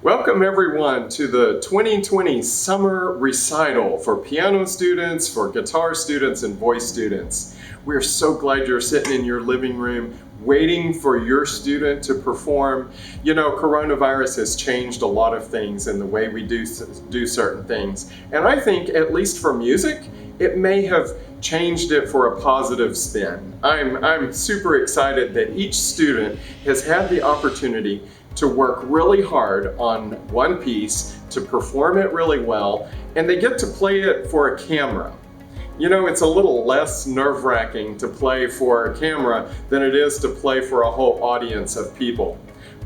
Welcome everyone to the 2020 Summer Recital for piano students, for guitar students, and voice students. We're so glad you're sitting in your living room waiting for your student to perform. You know, coronavirus has changed a lot of things in the way we do certain things. And I think, at least for music, it may have changed it for a positive spin. I'm super excited that each student has had the opportunity to work really hard on one piece, to perform it really well, and they get to play it for a camera. You know, it's a little less nerve-wracking to play for a camera than it is to play for a whole audience of people.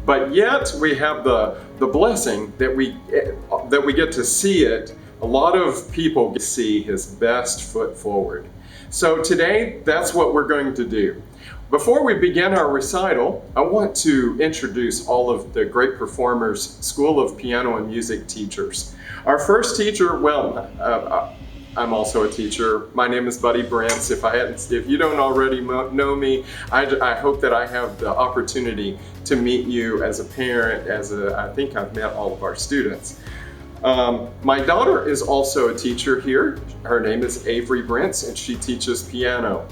But yet we have the blessing that we get to see it. A lot of people get to see his best foot forward. So today, that's what we're going to do. Before we begin our recital, I want to introduce all of the great performers, School of Piano and Music teachers. Our first teacher, I'm also a teacher. My name is Buddy Brents. If you don't already know me, I hope that I have the opportunity to meet you as a parent, I think I've met all of our students. My daughter is also a teacher here. Her name is Avery Brents, and she teaches piano.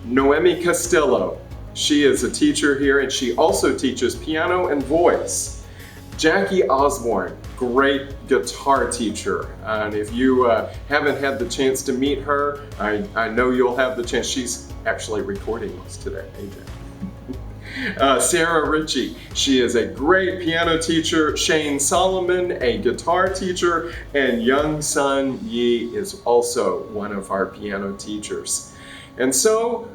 Noemi Castillo, she is a teacher here, and she also teaches piano and voice. Jackie Osborne, great guitar teacher, and if you haven't had the chance to meet her, I know you'll have the chance. She's actually recording us today, AJ. Sarah Ritchie, she is a great piano teacher. Shane Solomon, a guitar teacher, and Young Sun Yi is also one of our piano teachers. And so,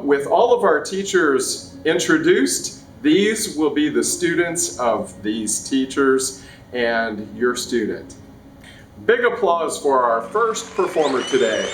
with all of our teachers introduced, these will be the students of these teachers and your student. Big applause for our first performer today.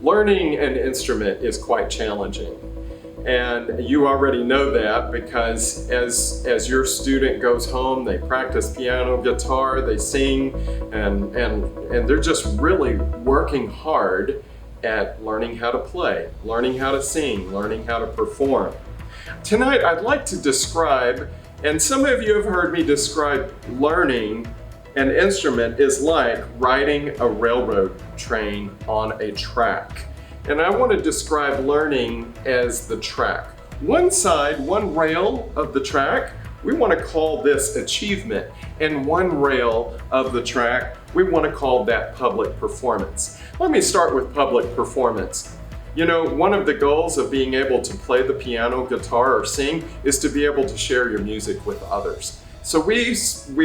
Learning an instrument is quite challenging. And you already know that because as your student goes home, they practice piano, guitar, they sing, and they're just really working hard at learning how to play, learning how to sing, learning how to perform. Tonight I'd like to describe, and some of you have heard me describe learning an instrument is like riding a railroad train on a track. And I want to describe learning as the track. One side, one rail of the track, we want to call this achievement. And one rail of the track, we want to call that public performance. Let me start with public performance. You know, one of the goals of being able to play the piano, guitar, or sing is to be able to share your music with others. So we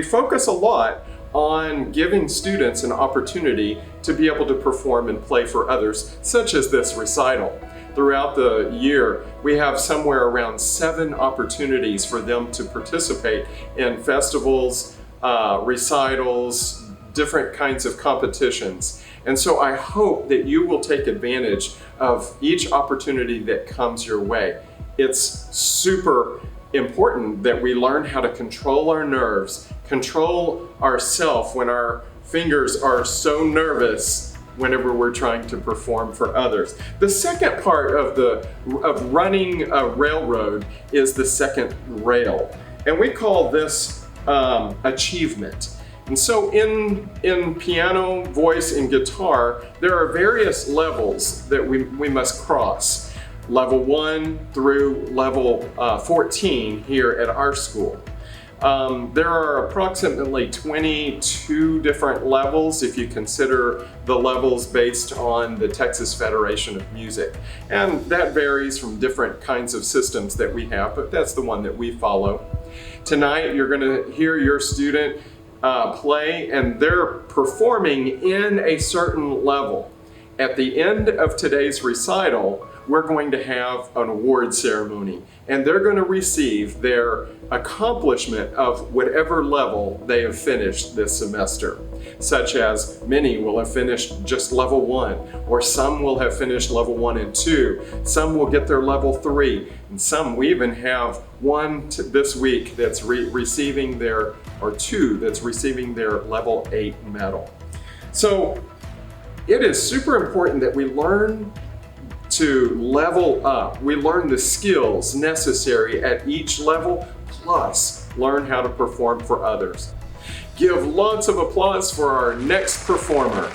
focus a lot on giving students an opportunity to be able to perform and play for others, such as this recital. Throughout the year, we have somewhere around 7 opportunities for them to participate in festivals, recitals, different kinds of competitions. And so I hope that you will take advantage of each opportunity that comes your way. It's super important that we learn how to control our nerves, control ourselves when our fingers are so nervous whenever we're trying to perform for others. The second part of running a railroad is the second rail, and we call this achievement. And so in piano, voice, and guitar, there are various levels that we must cross. Level 1 through level 14 here at our school. There are approximately 22 different levels if you consider the levels based on the Texas Federation of Music. And that varies from different kinds of systems that we have, but that's the one that we follow. Tonight you're going to hear your student play, and they're performing in a certain level. At the end of today's recital, we're going to have an award ceremony, and they're going to receive their accomplishment of whatever level they have finished this semester, such as many will have finished just level 1, or some will have finished level 1 and 2, some will get their level 3, and some, we even have one this week that's receiving their, or 2 that's receiving their level 8 medal. So it is super important that we learn to level up. We learn the skills necessary at each level, plus learn how to perform for others. Give lots of applause for our next performer.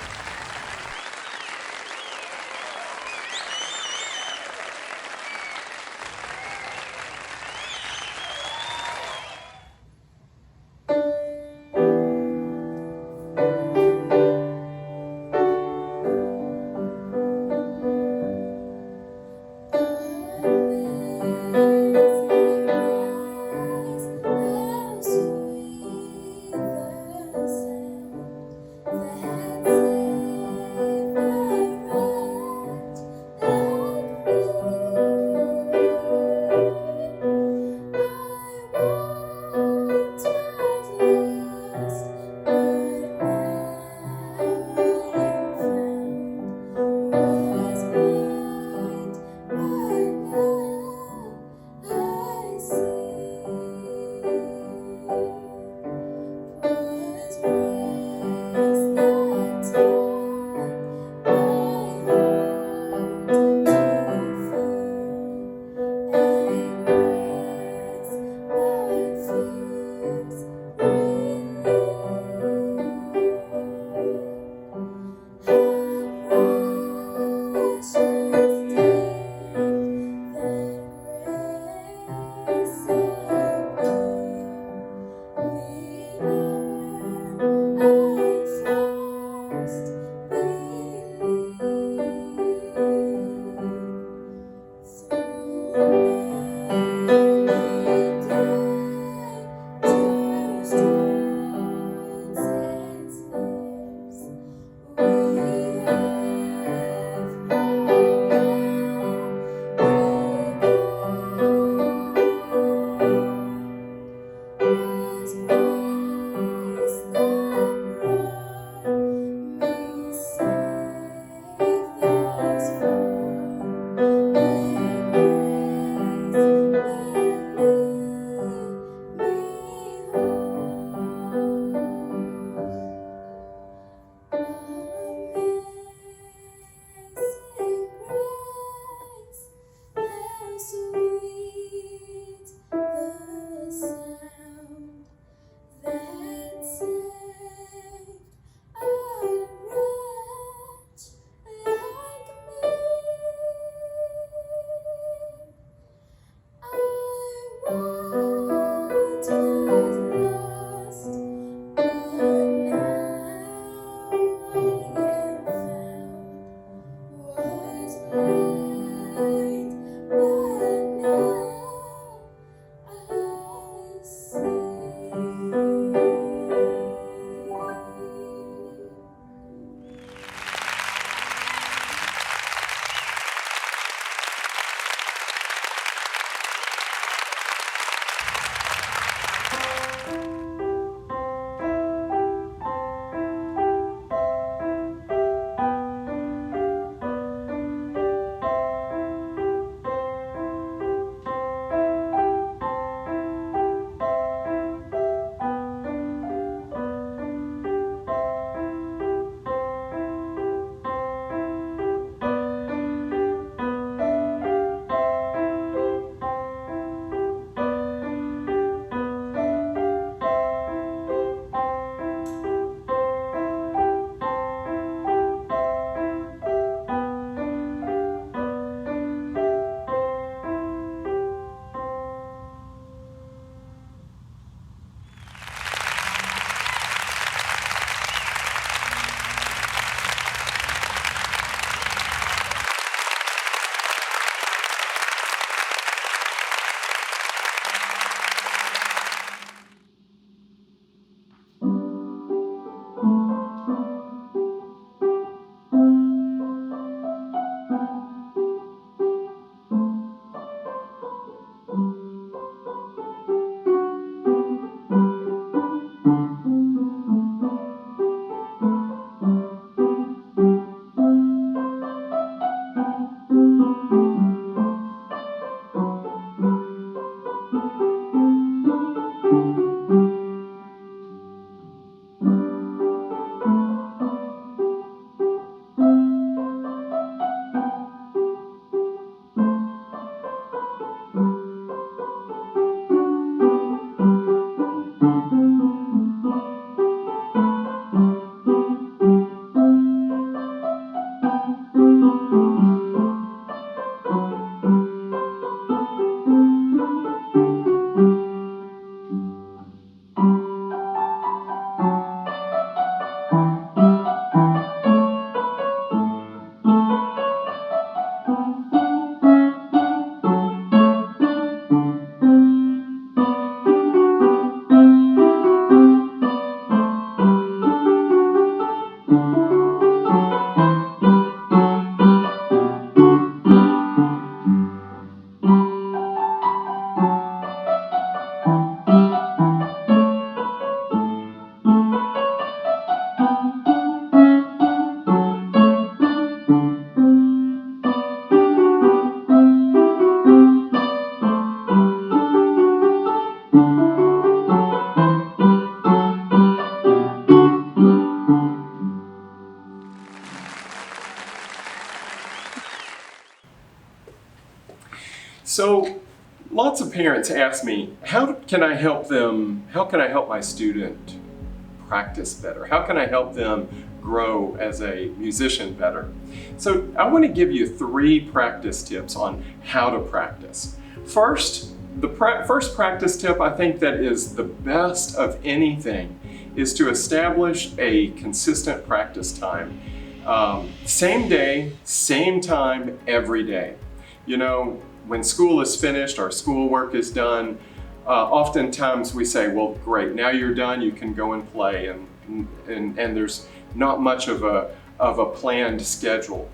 So lots of parents ask me, how can I help my student practice better? How can I help them grow as a musician better? So I want to give you 3 practice tips on how to practice. First, the first practice tip I think that is the best of anything is to establish a consistent practice time. Same day, same time, every day. You know, when school is finished, our schoolwork is done, oftentimes we say, well, great, now you're done, you can go and play, and there's not much of a planned schedule.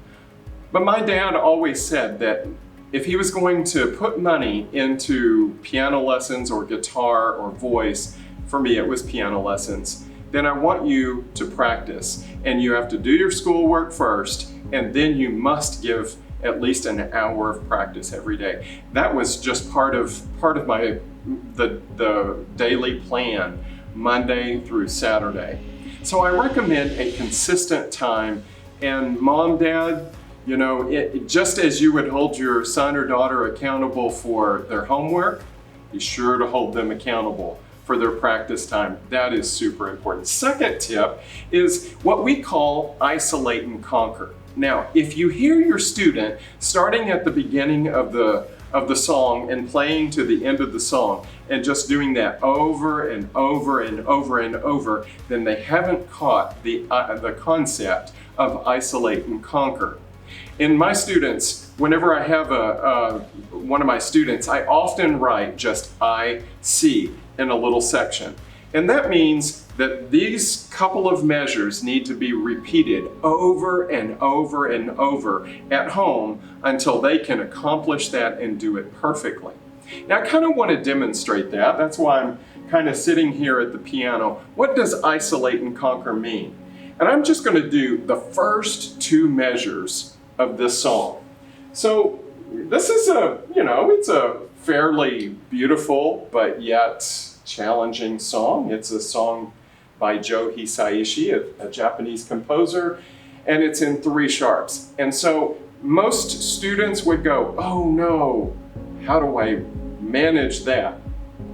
But my dad always said that if he was going to put money into piano lessons or guitar or voice, for me it was piano lessons, then I want you to practice. And you have to do your schoolwork first, and then you must give at least an hour of practice every day. That was just part of the daily plan, Monday through Saturday. So I recommend a consistent time. And mom, dad, you know, just as you would hold your son or daughter accountable for their homework, be sure to hold them accountable for their practice time. That is super important. Second tip is what we call isolate and conquer. Now, if you hear your student starting at the beginning of the song and playing to the end of the song and just doing that over and over and over and over, then they haven't caught the concept of isolate and conquer. In my students, whenever I have one of my students, I often write just I, see in a little section. And that means that these couple of measures need to be repeated over and over and over at home until they can accomplish that and do it perfectly. Now I kind of want to demonstrate that. That's why I'm kind of sitting here at the piano. What does isolate and conquer mean? And I'm just going to do the first 2 measures of this song. So this is it's a fairly beautiful but yet challenging song. It's a song by Joe Hisaishi, a Japanese composer, and it's in 3 sharps. And so most students would go, oh no, how do I manage that?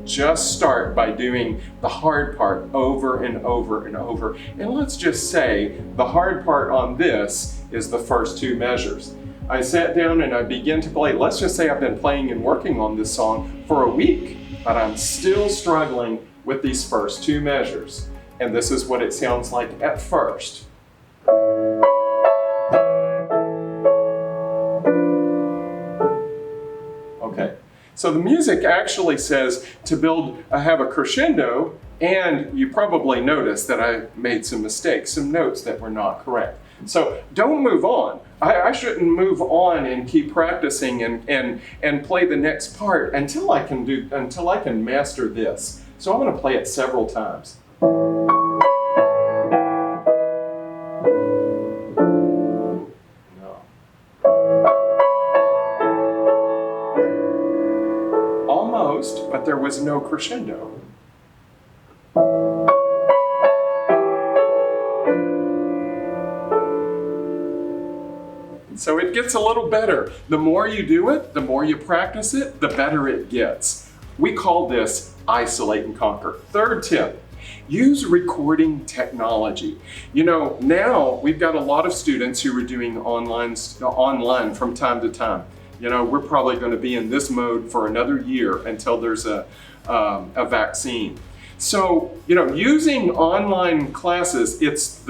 Just start by doing the hard part over and over and over. And let's just say the hard part on this is the first 2 measures. I sat down and I began to play. Let's just say I've been playing and working on this song for a week, but I'm still struggling with these first 2 measures. And this is what it sounds like at first. Okay, so the music actually says to have a crescendo, and you probably noticed that I made some mistakes, some notes that were not correct. So don't move on. I shouldn't move on and keep practicing and play the next part until I can master this. So I'm going to play it several times. No. Almost, but there was no crescendo. So it gets a little better. The more you do it, the more you practice it, the better it gets. We call this isolate and conquer. Third tip, use recording technology. You know, now we've got a lot of students who are doing online from time to time. You know, we're probably going to be in this mode for another year until there's a vaccine. So, you know, using online classes, it's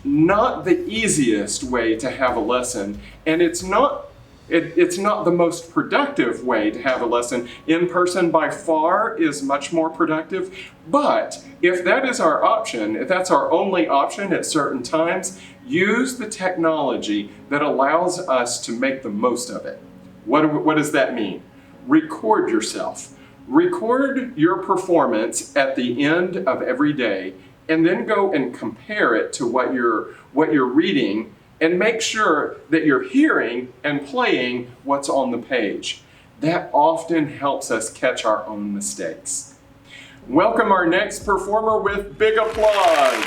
not the easiest way to have a lesson, and it's not the most productive way to have a lesson. In person by far is much more productive, but if that is our option, if that's our only option at certain times, use the technology that allows us to make the most of it. What does that mean? Record yourself. Record your performance at the end of every day, and then go and compare it to what you're reading, and make sure that you're hearing and playing what's on the page. That often helps us catch our own mistakes. Welcome our next performer with big applause.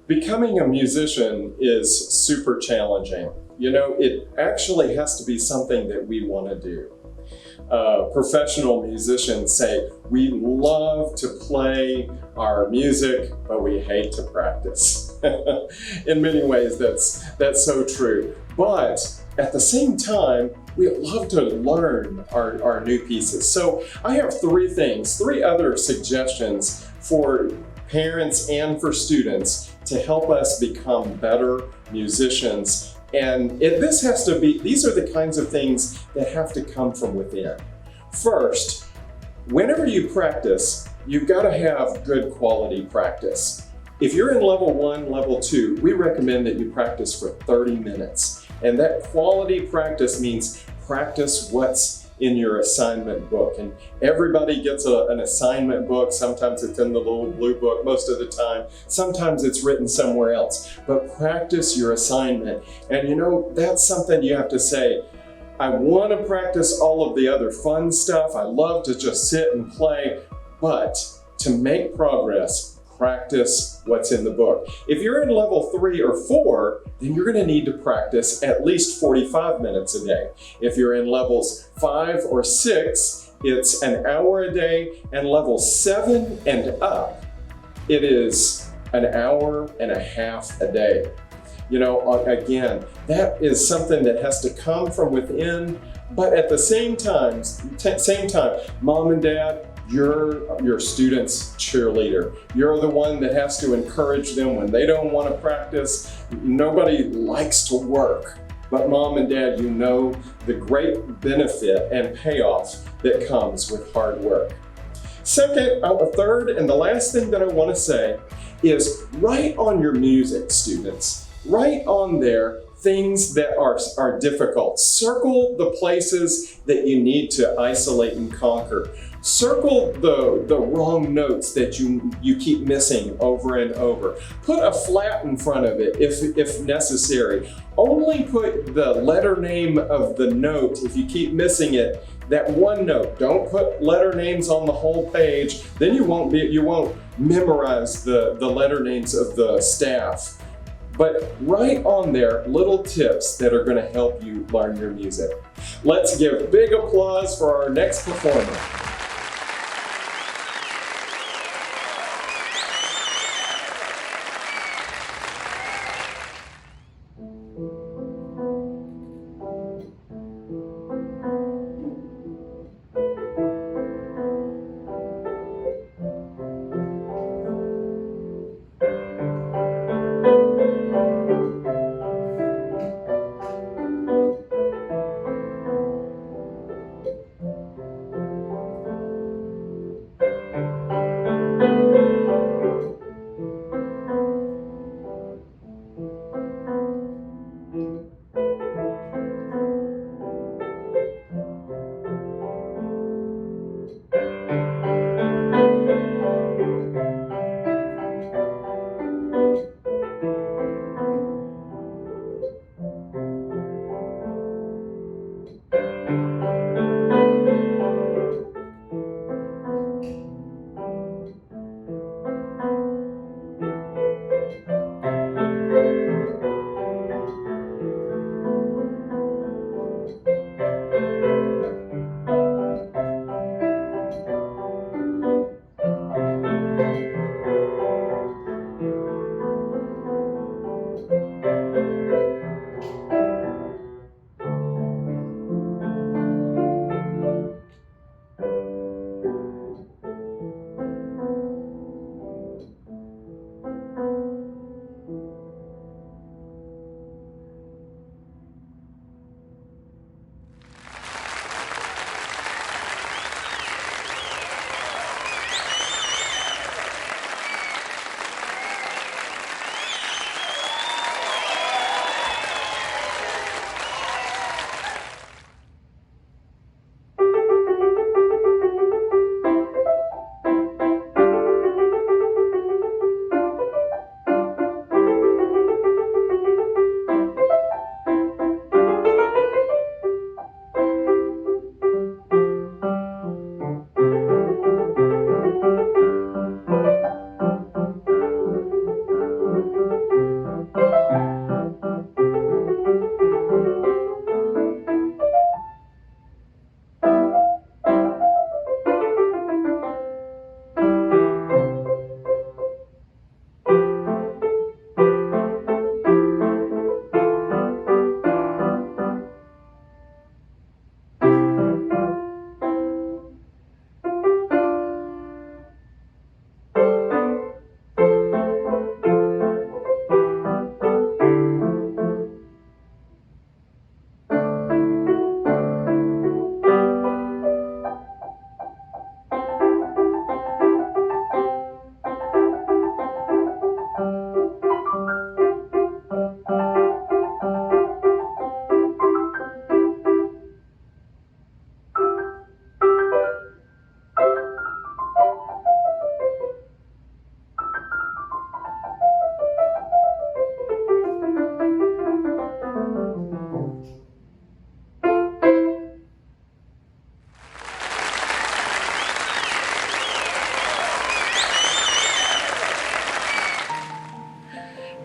Becoming a musician is super challenging. You know, it actually has to be something that we want to do. Professional musicians say, we love to play our music, but we hate to practice. In many ways, that's so true. But at the same time, we love to learn our new pieces. So I have three other suggestions for parents and for students to help us become better musicians. And these are the kinds of things that have to come from within. First, whenever you practice, you've got to have good quality practice. If you're in level 1, level 2, we recommend that you practice for 30 minutes. And that quality practice means practice what's in your assignment book. And everybody gets an assignment book. Sometimes it's in the little blue book most of the time. Sometimes it's written somewhere else. But practice your assignment. And you know, that's something you have to say, I want to practice all of the other fun stuff. I love to just sit and play. But to make progress, practice what's in the book. If you're in level 3 or 4, then you're going to need to practice at least 45 minutes a day. If you're in levels 5 or 6, it's an hour a day, and level 7 and up, it is an hour and a half a day. You know, again, that is something that has to come from within, but at the same time, mom and dad, you're your student's cheerleader. You're the one that has to encourage them when they don't want to practice. Nobody likes to work, but mom and dad, you know the great benefit and payoff that comes with hard work. Second, third, and the last thing that I want to say is write on your music, students. Write on there things that are difficult. Circle the places that you need to isolate and conquer. Circle the wrong notes that you keep missing over and over. Put a flat in front of it if necessary. Only put the letter name of the note if you keep missing it, that one note. Don't put letter names on the whole page. Then you won't memorize the letter names of the staff. But write on there little tips that are going to help you learn your music. Let's give big applause for our next performer.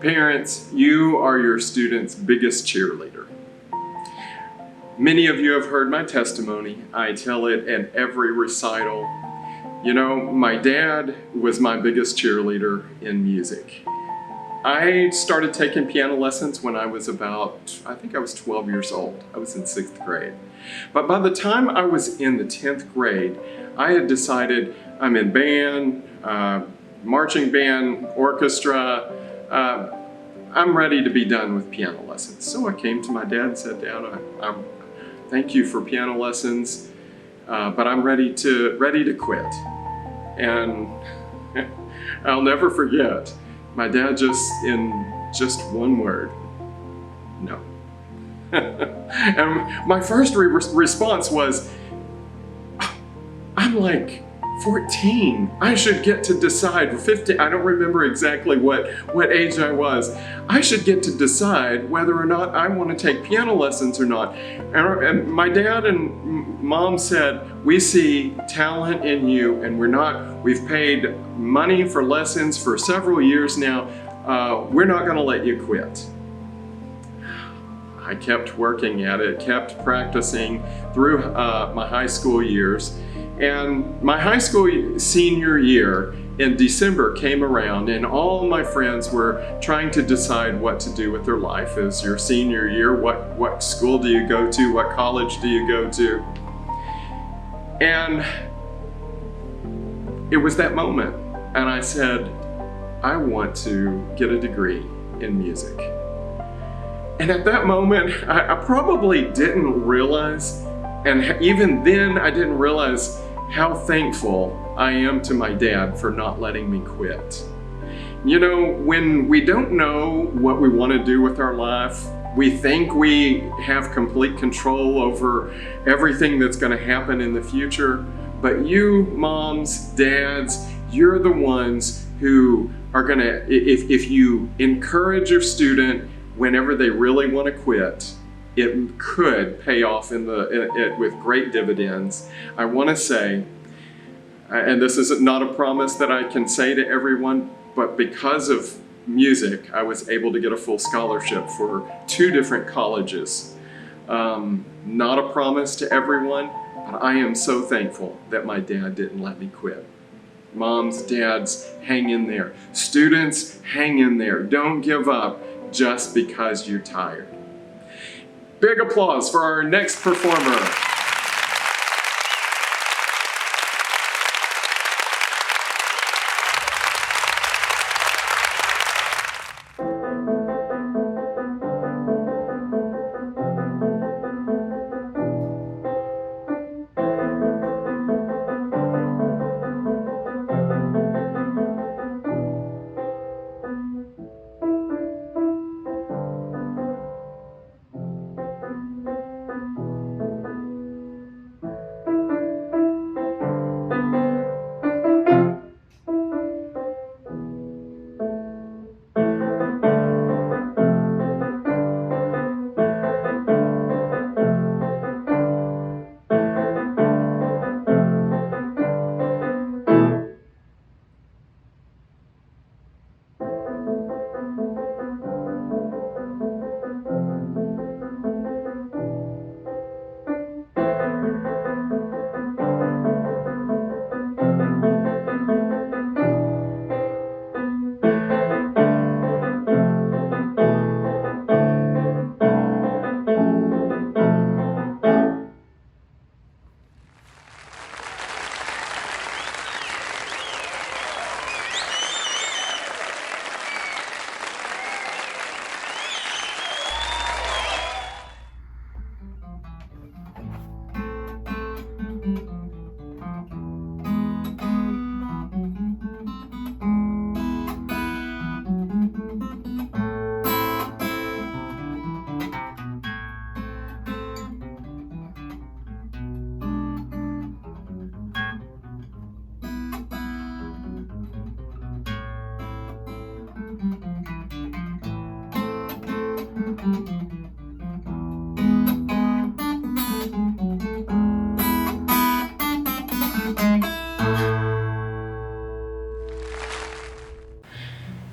Parents, you are your students' biggest cheerleader. Many of you have heard my testimony. I tell it at every recital. You know, my dad was my biggest cheerleader in music. I started taking piano lessons when I was I think I was 12 years old. I was in 6th grade. But by the time I was in the 10th grade, I had decided I'm in band, marching band, orchestra. I'm ready to be done with piano lessons. So I came to my dad and said, Dad, thank you for piano lessons, but I'm ready to quit. And I'll never forget, my dad in just one word, no. And my first response was, I'm like 14. I should get to decide. 15. I don't remember exactly what age I was. I should get to decide whether or not I want to take piano lessons or not. And my dad and mom said, we see talent in you, and we've paid money for lessons for several years now. We're not going to let you quit. I kept working at it, kept practicing through my high school years. And my high school senior year in December came around, and all my friends were trying to decide what to do with their life. As your senior year, what school do you go to? What college do you go to? And it was that moment, and I said, I want to get a degree in music. And at that moment, I probably didn't realize, and even then I didn't realize how thankful I am to my dad for not letting me quit. You know, when we don't know what we want to do with our life, we think we have complete control over everything that's going to happen in the future, but you, moms, dads, you're the ones who are going to, if you encourage your student whenever they really want to quit, it could pay off with great dividends. I want to say, and this is not a promise that I can say to everyone, but because of music, I was able to get a full scholarship for 2 different colleges. Not a promise to everyone, but I am so thankful that my dad didn't let me quit. Moms, dads, hang in there. Students, hang in there. Don't give up just because you're tired. Big applause for our next performer.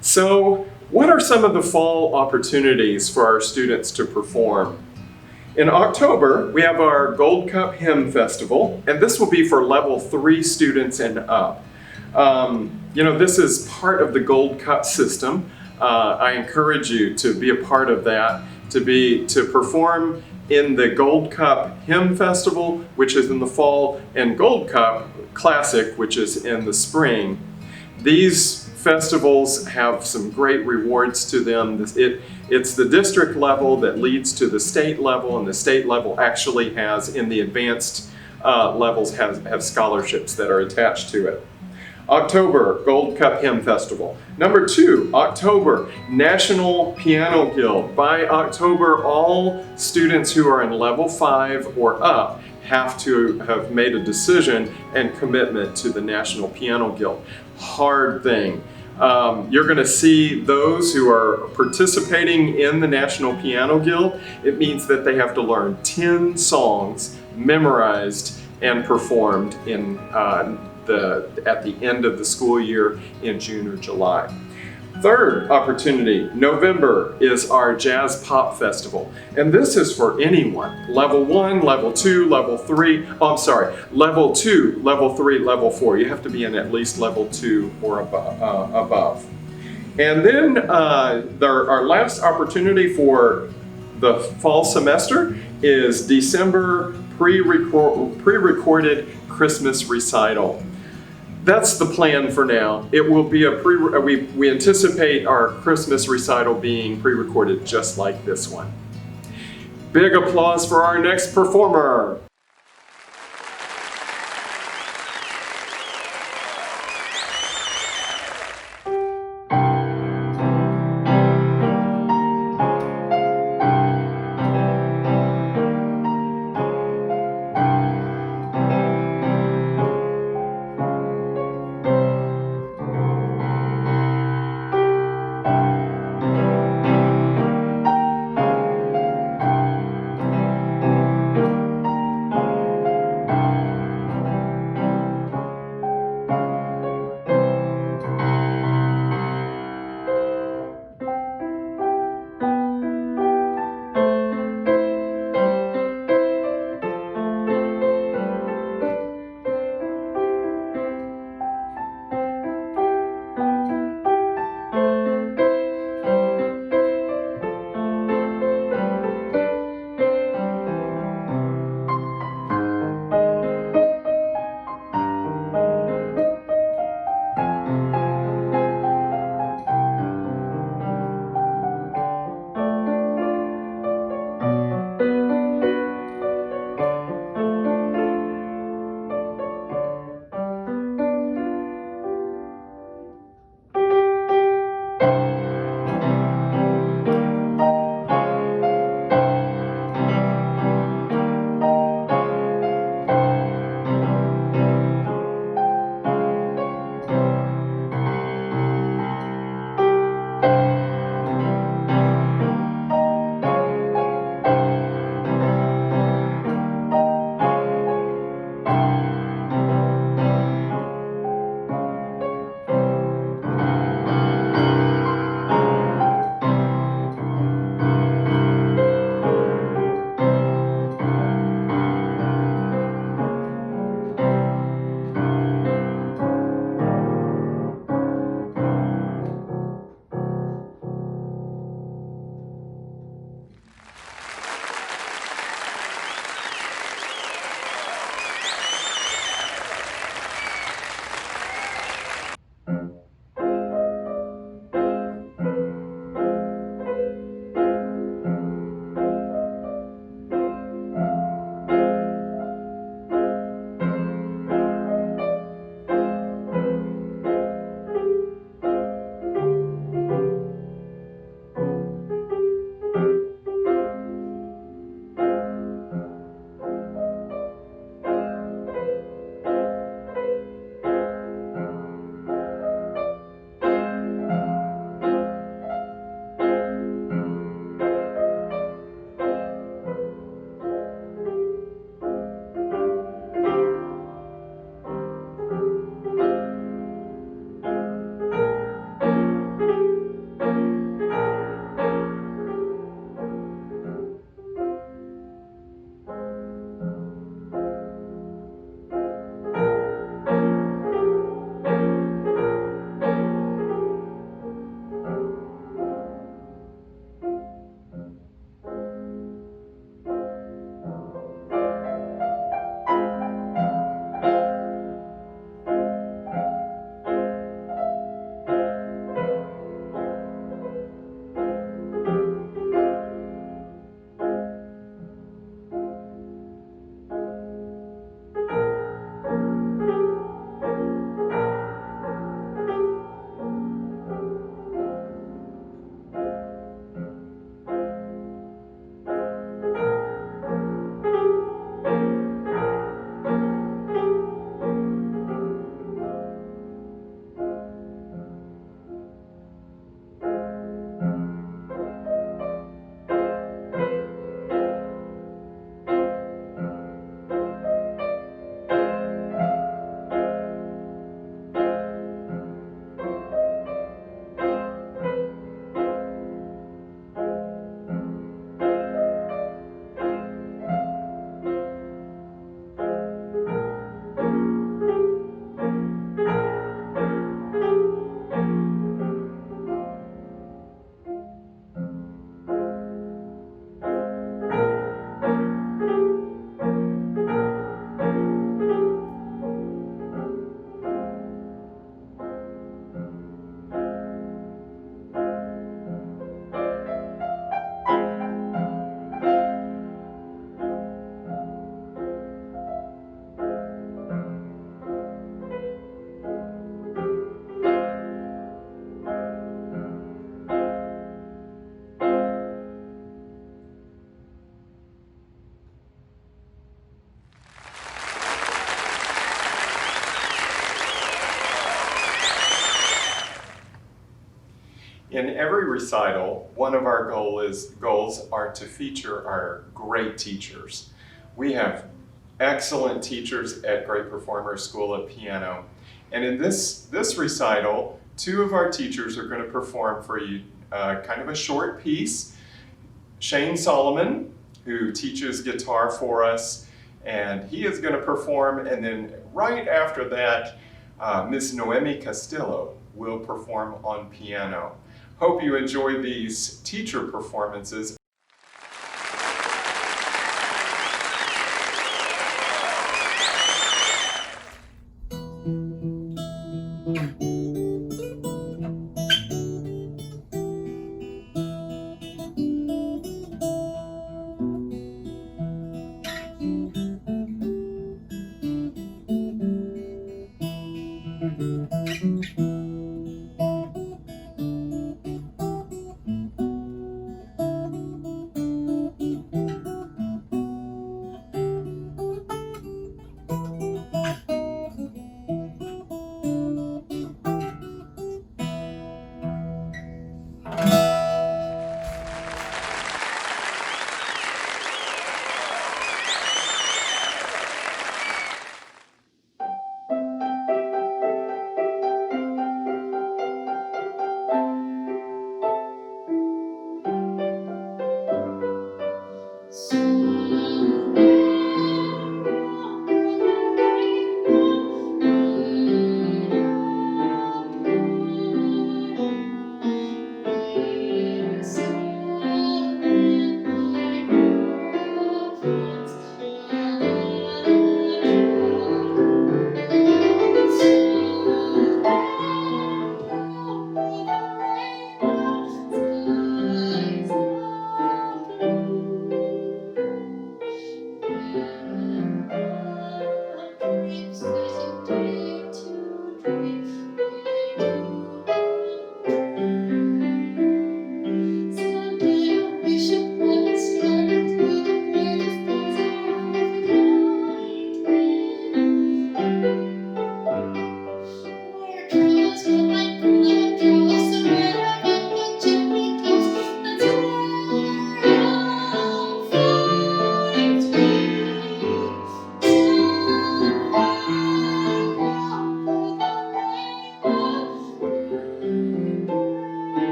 So What are some of the fall opportunities for our students to perform? In October, we have our Gold Cup Hymn Festival, and this will be for level 3 students and up. This is part of the Gold Cup system. I encourage you to be a part of that, to perform in the Gold Cup Hymn Festival, which is in the fall, and Gold Cup Classic, which is in the spring. These festivals have some great rewards to them. It's the district level that leads to the state level, and the state level actually has, in the advanced levels, have scholarships that are attached to it. October, Gold Cup Hymn Festival. Number 2, October, National Piano Guild. By October, all students who are in level 5 or up have to have made a decision and commitment to the National Piano Guild. Hard thing. You're going to see those who are participating in the National Piano Guild. It means that they have to learn 10 songs memorized and performed at the end of the school year in June or July. Third opportunity, November, is our Jazz Pop Festival. And this is for anyone. Level 1, Level 2, Level 3, Level 2, Level 3, Level 4. You have to be in at least Level 2 or above. And then our last opportunity for the fall semester is December pre-recorded Christmas recital. That's the plan for now. It will be we anticipate our Christmas recital being pre-recorded just like this one. Big applause for our next performer. recital, one of our goals are to feature our great teachers. We have excellent teachers at Great Performers School of Piano. And in this recital, two of our teachers are going to perform for you kind of a short piece. Shane Solomon, who teaches guitar for us, and he is going to perform, and then right after that, Miss Noemi Castillo will perform on piano. Hope you enjoy these teacher performances.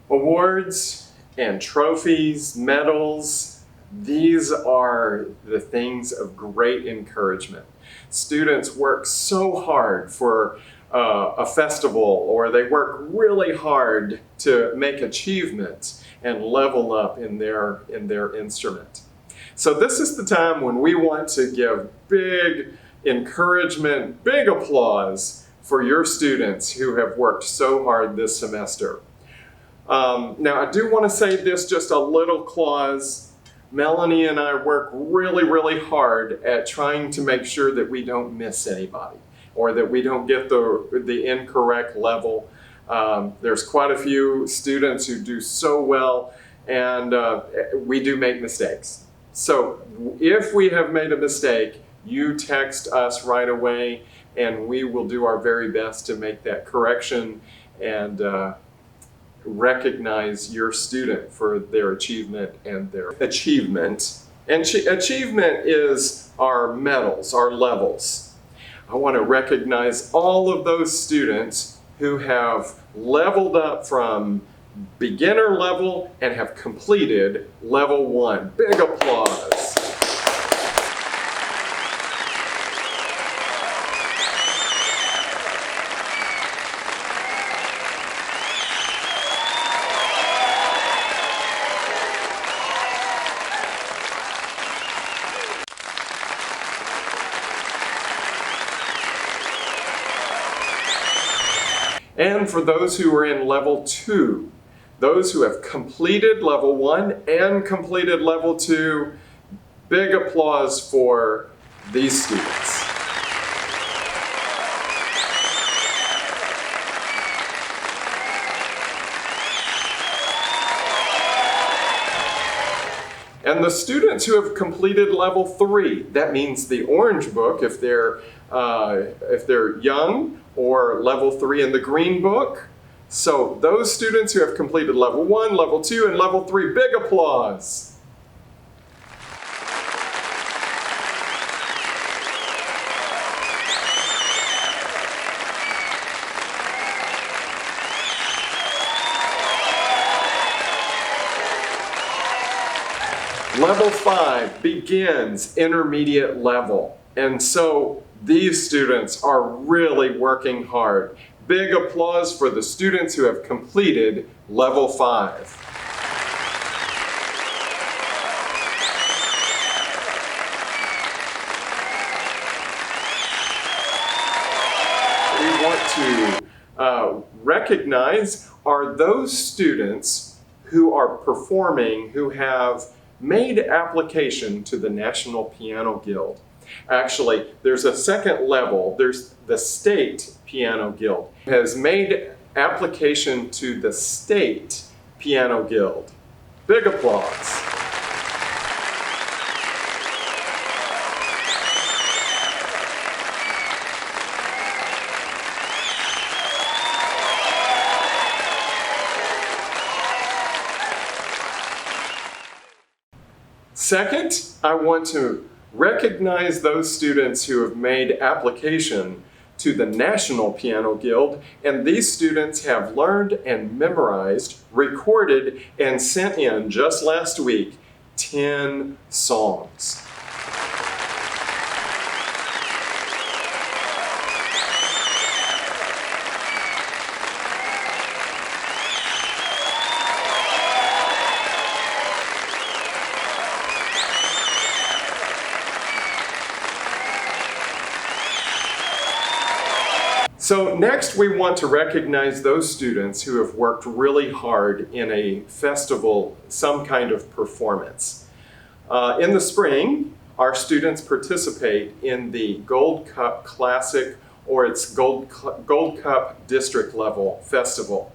Awards and trophies, medals, these are the things of great encouragement. Students work so hard for a festival, or they work really hard to make achievements and level up in their instrument. So this is the time when we want to give big encouragement, big applause for your students who have worked so hard this semester. Now I do want to say this, just a little clause. Melanie and I work really hard at trying to make sure that we don't miss anybody, or that we don't get the incorrect level. There's quite a few students who do so well, and we do make mistakes. So if we have made a mistake, you text us right away, and we will do our very best to make that correction and recognize your student for their achievement and their achievement. And achievement is our medals, our levels. I want to recognize all of those students who have leveled up from beginner level and have completed level 1. Big applause. And for those who are in level 2, those who have completed level 1 and completed level 2, big applause for these students. And the students who have completed level 3, that means the orange book if they're young, or level 3 in the green book. So those students who have completed level 1, level 2, and level 3, big applause. Level 5 begins intermediate level. And so these students are really working hard. Big applause for the students who have completed level 5. We want to recognize are those students who are performing, who have made application to the National Piano Guild. Actually, there's a second level. There's the State Piano Guild. Has made application to the State Piano Guild. Big applause. Second, I want to recognize those students who have made application to the National Piano Guild, and these students have learned and memorized, recorded, and sent in just last week 10 songs. So next we want to recognize those students who have worked really hard in a festival, some kind of performance. In the spring, our students participate in the Gold Cup Classic, or its Gold Cup District Level Festival.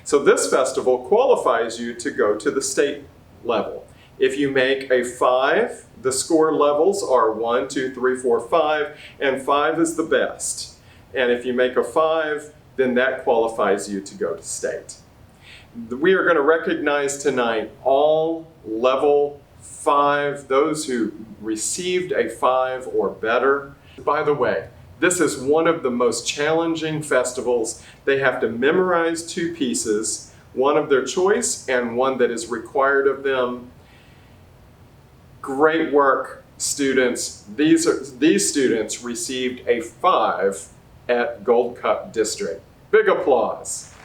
So this festival qualifies you to go to the state level. If you make a 5, the score levels are 1, 2, 3, 4, 5, and 5 is the best. And if you make a 5, then that qualifies you to go to state. We are going to recognize tonight all level 5, those who received a 5 or better. By the way, this is one of the most challenging festivals. They have to memorize 2 pieces, one of their choice and one that is required of them. Great work, students. These students received a 5 at Gold Cup District. Big applause.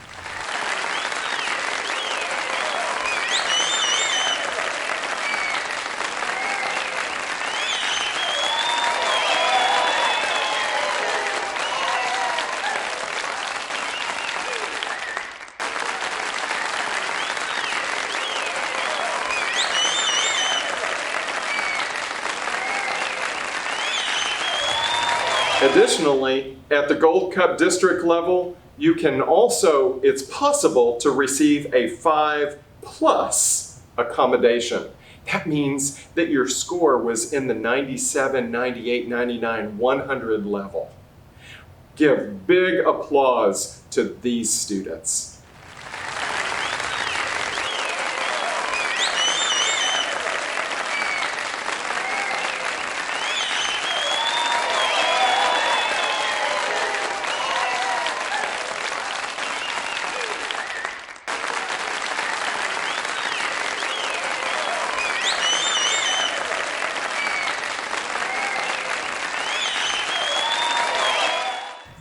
Additionally, at the Gold Cup District level, you can also, it's possible to receive a 5 plus accommodation. That means that your score was in the 97, 98, 99, 100 level. Give big applause to these students.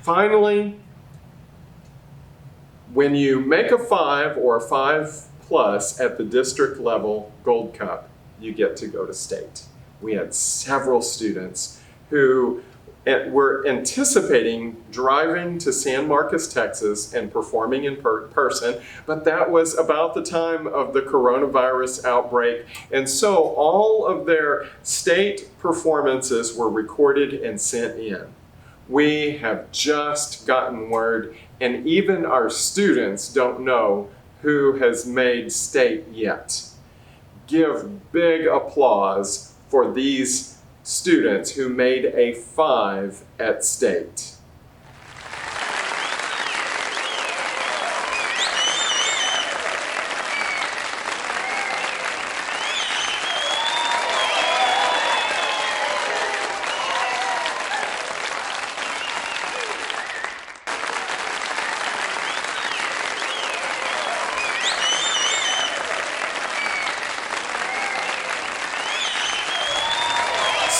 Finally, when you make a 5 or a 5 plus at the district level Gold Cup, you get to go to state. We had several students who And we're anticipating driving to San Marcos, Texas and performing in person, but that was about the time of the coronavirus outbreak. And so all of their state performances were recorded and sent in. We have just gotten word, and even our students don't know who has made state yet. Give big applause for these students who made a 5 at state.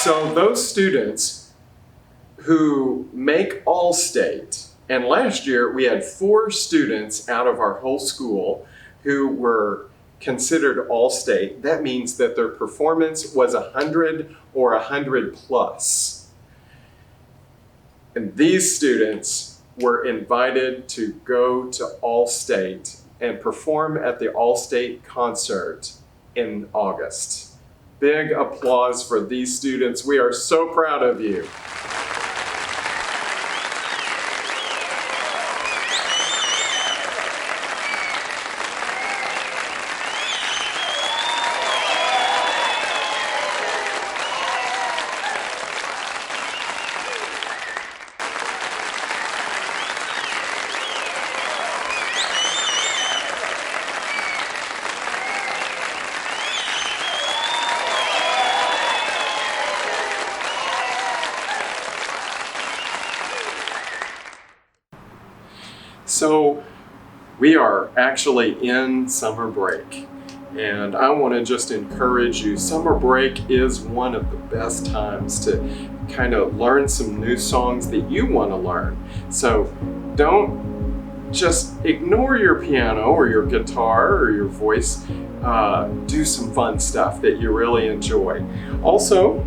So those students who make All-State, and last year we had 4 students out of our whole school who were considered All-State. That means that their performance was 100 or 100 plus. And these students were invited to go to All-State and perform at the All-State concert in August. Big applause for these students. We are so proud of you. So we are actually in summer break, and I want to just encourage you. Summer break is one of the best times to kind of learn some new songs that you want to learn. So don't just ignore your piano or your guitar or your voice. Do some fun stuff that you really enjoy. Also,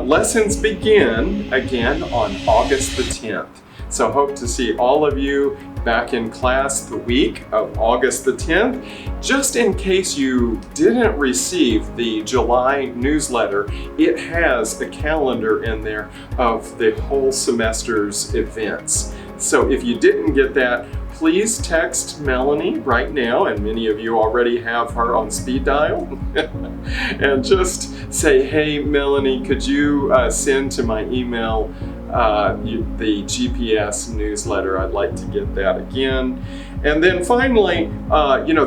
lessons begin again on August the 10th. So hope to see all of you back in class the week of August the 10th. Just in case you didn't receive the July newsletter, it has a calendar in there of the whole semester's events. So if you didn't get that, please text Melanie right now, and many of you already have her on speed dial, and just say, hey Melanie, could you send to my email the GPS newsletter? I'd like to get that again. And then finally,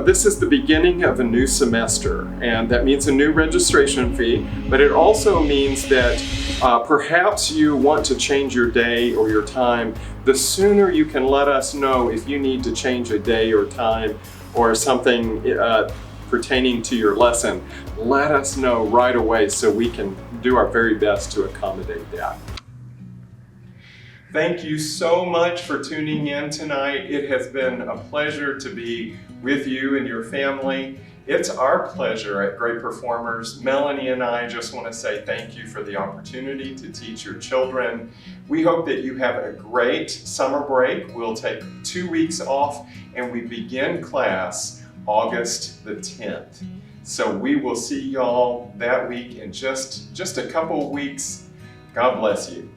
this is the beginning of a new semester, and that means a new registration fee, but it also means that perhaps you want to change your day or your time. The sooner you can let us know if you need to change a day or time or something pertaining to your lesson, let us know right away so we can do our very best to accommodate that. Thank you so much for tuning in tonight. It has been a pleasure to be with you and your family. It's our pleasure at Great Performers. Melanie and I just want to say thank you for the opportunity to teach your children. We hope that you have a great summer break. We'll take 2 weeks off and we begin class August the 10th. So we will see y'all that week in just a couple of weeks. God bless you.